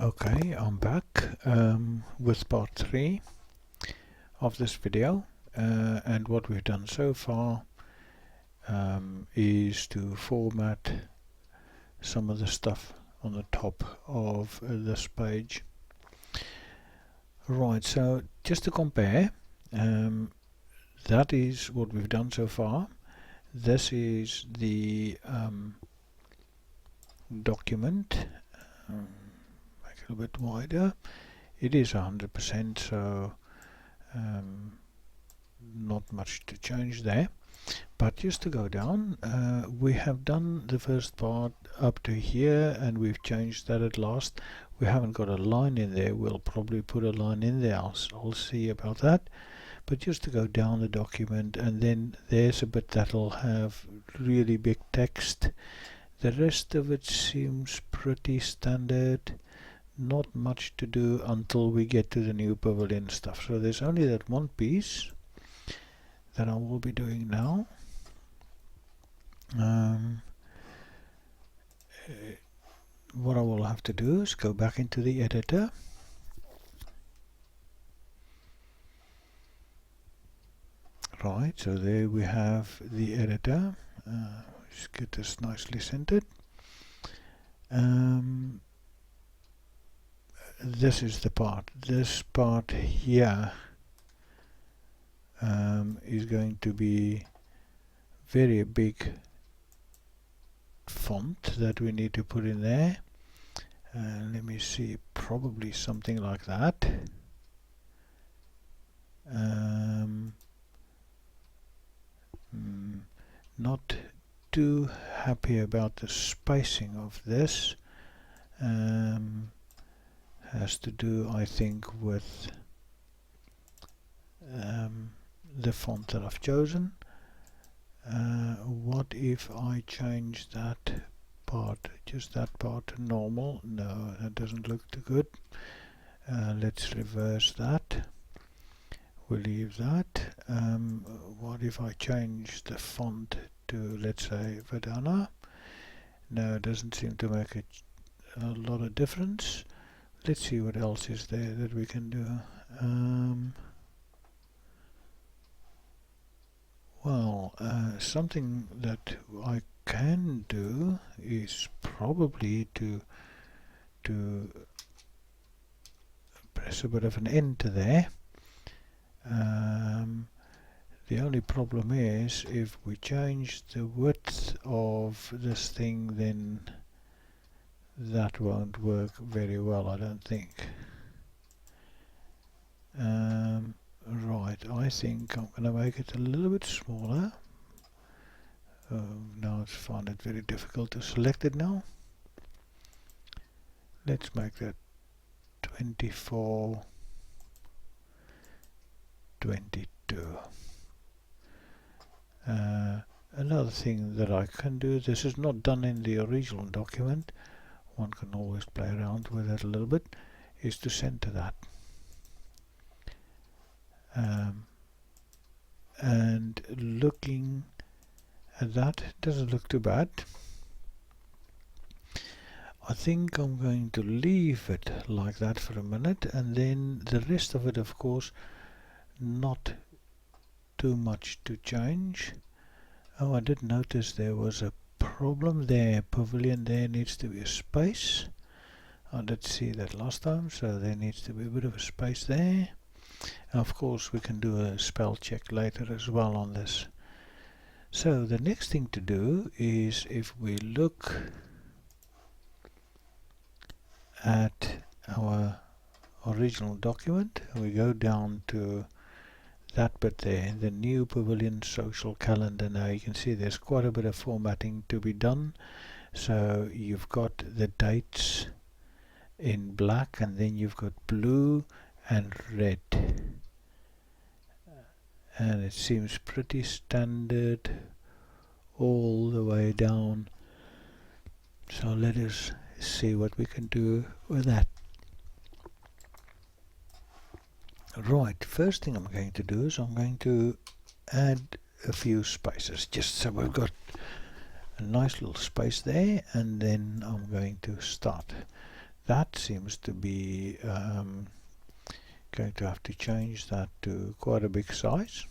Okay, I'm back with part 3 of this video, and what we've done so far is to format some of the stuff on the top of this page. Right, so just to compare, that is what we've done so far. This is the document. Make it a bit wider. It is 100%, so not much to change there. But just to go down, we have done the first part up to here, and we've changed that at last. We haven't got a line in there. We'll probably put a line in there. I'll see about that. But just to go down the document, and then there's a bit that'll have really big text. The rest of it seems pretty standard. Not much to do until we get to the new pavilion stuff. So there's only that one piece that I will be doing now. What I will have to do is go back into the editor. Right, so there we have the editor. Let's get this nicely centered. This is the part. This part here is going to be very big font that we need to put in there. Let me see, probably something like that. Not too happy about the spacing of this. Has to do, I think, with the font that I've chosen. What if I change that part, just that part, to normal? No, that doesn't look too good. Let's reverse that. We'll leave that. What if I change the font to, let's say, Verdana? No, it doesn't seem to make a lot of difference. Let's see what else is there that we can do. Something that I can do is probably to press a bit of an enter there. The only problem is if we change the width of this thing, then that won't work very well, I don't think. Right, I think I'm going to make it a little bit smaller. Now I find it very difficult to select it now. Let's make that 24, 22. Another thing that I can do, this is not done in the original document, one can always play around with it a little bit, is to center that. And looking at that, it doesn't look too bad. I think I'm going to leave it like that for a minute, and then the rest of it, of course, not too much to change. Oh, I did notice there was a problem there. Pavilion, there needs to be a space. I did see that last time, so there needs to be a bit of a space there. And of course we can do a spell check later as well on this. So the next thing to do is, if we look at our original document, we go down to that bit there, the new pavilion social calendar. Now you can see there's quite a bit of formatting to be done. So you've got the dates in black, and then you've got blue and red, and it seems pretty standard all the way down. So let us see what we can do with that. Right, first thing I'm going to do is I'm going to add a few spaces, just so we've got a nice little space there, and then I'm going to start that seems to be going to have to change that to quite a big size.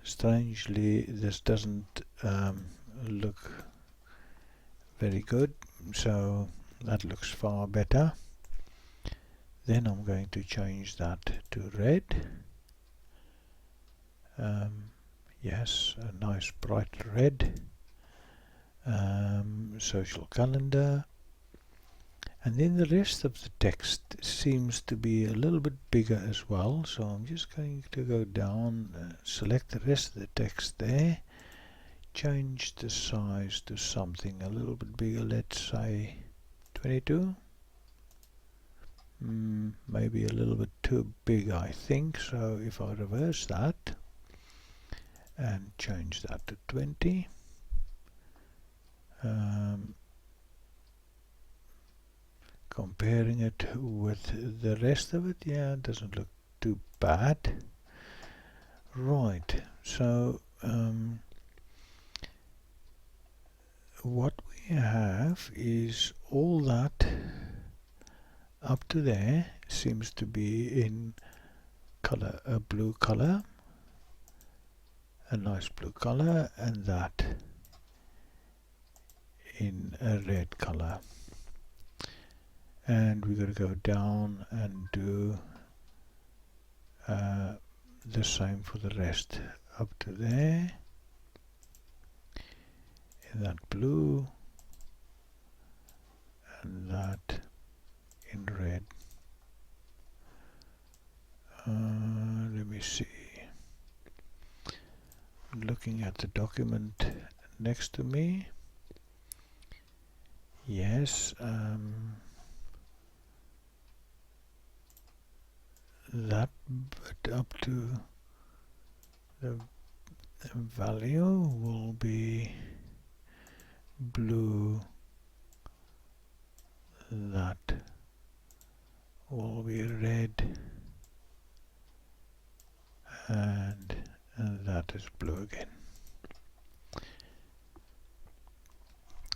Strangely, this doesn't look very good, so that looks far better. Then I'm going to change that to red. Yes, a nice bright red. Social calendar. And then the rest of the text seems to be a little bit bigger as well, so I'm just going to go down, select the rest of the text there, change the size to something a little bit bigger, let's say 22. Maybe a little bit too big, I think, so if I reverse that and change that to 20, comparing it with the rest of it, yeah, it doesn't look too bad. Right, so what we have is all that up to there seems to be in color, a blue color, a nice blue color, and that in a red color. And we're going to go down and do the same for the rest up to there in that blue and that in red. Let me see, looking at the document next to me, yes, that bit up to the value will be blue, that will be red, and that is blue again.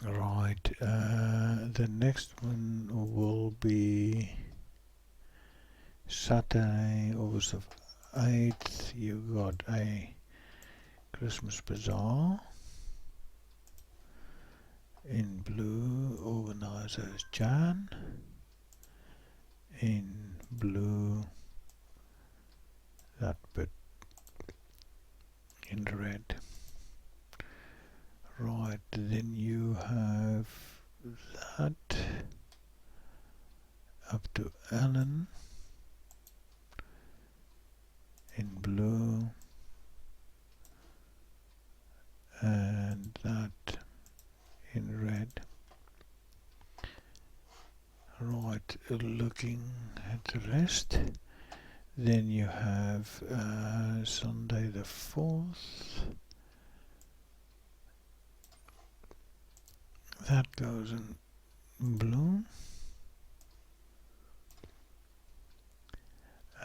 Right, the next one will be Saturday, August of 8th. You got a Christmas bazaar in blue, organizers Jan, in blue, that bit in red. Right, then you have that up to Alan in blue, and that in red. Right, looking at the rest, then you have Sunday the 4th. That goes in blue,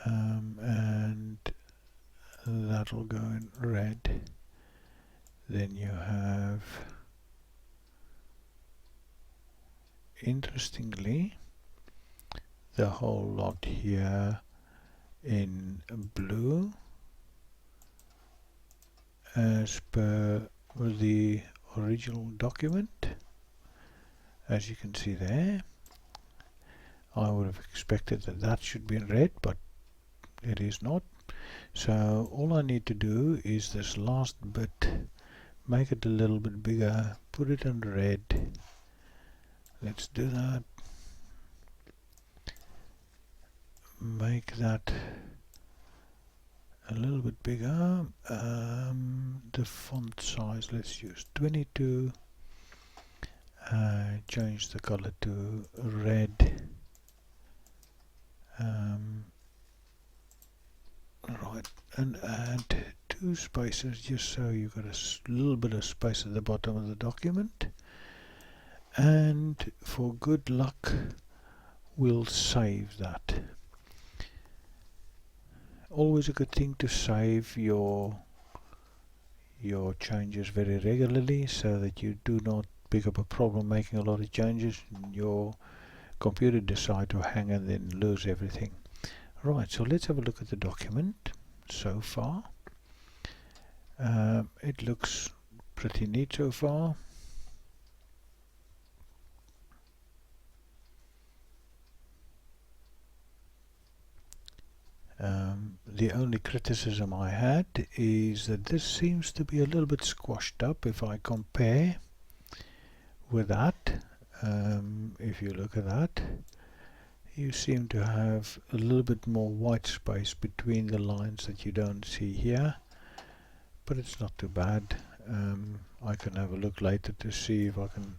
and that'll go in red. Then you have, interestingly, the whole lot here in blue as per the original document. As you can see there, I would have expected that that should be in red, but it is not. So all I need to do is this last bit, make it a little bit bigger, put it in red. Let's do that. Make that a little bit bigger. The font size, let's use 22. Change the color to red. Right, and add 2 spaces just so you've got a little bit of space at the bottom of the document. And for good luck, we'll save that. Always a good thing to save your changes very regularly so that you do not pick up a problem making a lot of changes, your computer decide to hang and then lose everything. Right, so let's have a look at the document so far. It looks pretty neat so far. The only criticism I had is that this seems to be a little bit squashed up if I compare with that. If you look at that, you seem to have a little bit more white space between the lines that you don't see here, but it's not too bad. I can have a look later to see if I can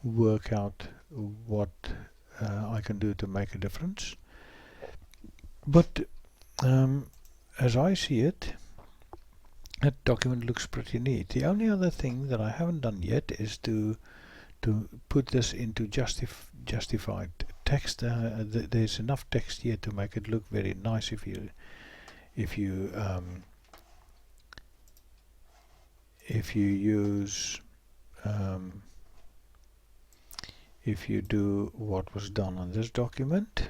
work out what I can do to make a difference. But as I see it, that document looks pretty neat. The only other thing that I haven't done yet is to put this into justified text. There's enough text here to make it look very nice if you use if you do what was done on this document,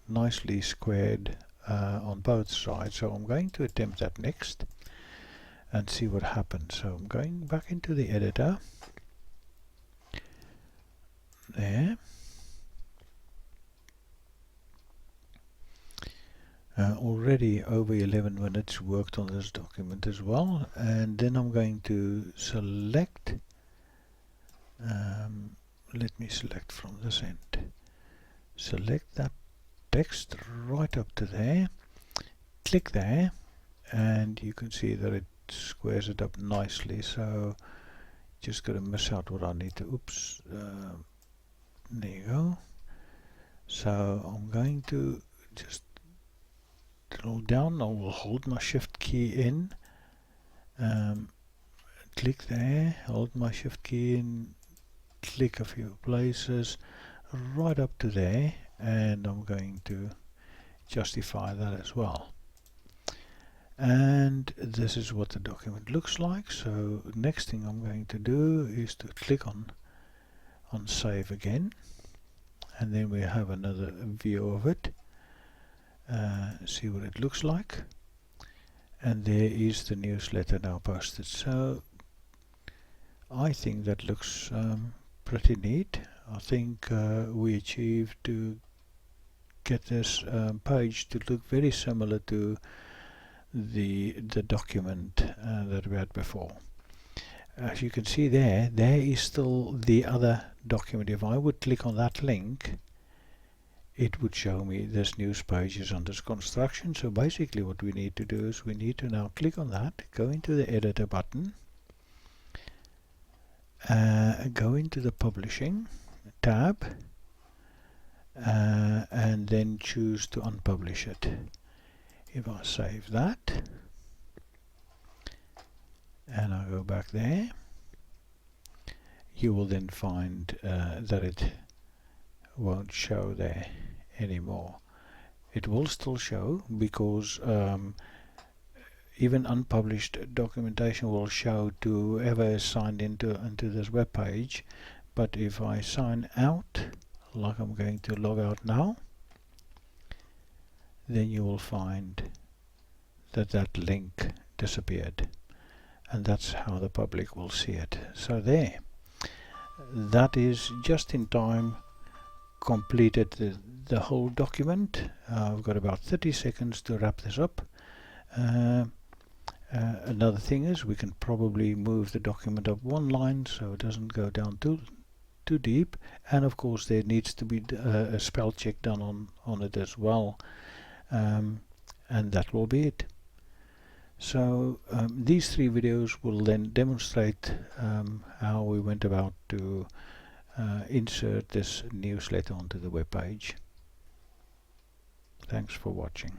nicely squared on both sides. So I'm going to attempt that next and see what happens. So I'm going back into the editor there. Already over 11 minutes worked on this document as well, and then I'm going to select, let me select from this end, select that text right up to there, click there, and you can see that it squares it up nicely. So just got to miss out what I need to, oops, there you go. So I'm going to just scroll down. I will hold my shift key in, click there, hold my shift key in, click a few places right up to there, and I'm going to justify that as well. And this is what the document looks like. So next thing I'm going to do is to click on save again, and then we have another view of it. See what it looks like, and there is the newsletter now posted. So I think that looks pretty neat. I think we achieved to get this page to look very similar to the document that we had before. As you can see there is still the other document. If I would click on that link, it would show me this news page is under construction. So basically what we need to do is we need to now click on that, go into the editor button, go into the publishing tab, and then choose to unpublish it. If I save that and I go back there, you will then find that it won't show there anymore. It will still show because even unpublished documentation will show to whoever is signed into this web page. But if I sign out, like I'm going to log out now, then you will find that that link disappeared, and that's how the public will see it. So there, that is just in time completed the whole document. I've got about 30 seconds to wrap this up. Another thing is we can probably move the document up one line so it doesn't go down too deep, and of course there needs to be a spell check done on it as well, and that will be it. So these 3 videos will then demonstrate how we went about to insert this newsletter onto the web page. Thanks for watching.